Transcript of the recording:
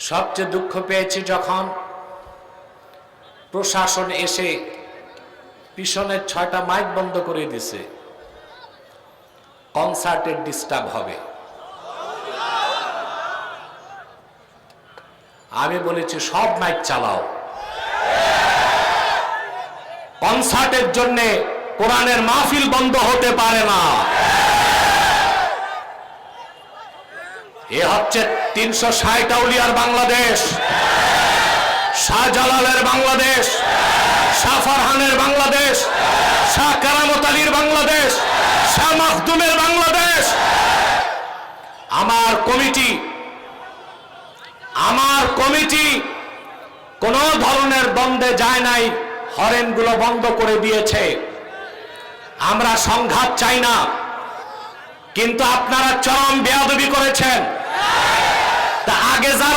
সবচেয়ে দুঃখ পেয়েছি যখন প্রশাসন এসে পিছনের 6টা মাইক বন্ধ করে দিছে, কনসার্টের ডিস্টার্ব হবে। আমি বলেছি সব মাইক চালাও, কনসার্টের জন্য কোরআনের মাহফিল বন্ধ হতে পারে না। এ হচ্ছে 360 আউলিয়ার বাংলাদেশ, শাহজালালের বাংলাদেশ, শাহ ফারহানের বাংলাদেশ, শাহ কারামত আলীর বাংলাদেশ, শাহ মাখদুমের বাংলাদেশ। আমার কমিটি কোন ধরনের দ্বন্দ্বে যায় নাই, হরেনগুলো বন্ধ করে দিয়েছে। আমরা সংঘাত চাই না, কিন্তু আপনারা চরম বেয়াদবি করেছেন। তা আগে যারা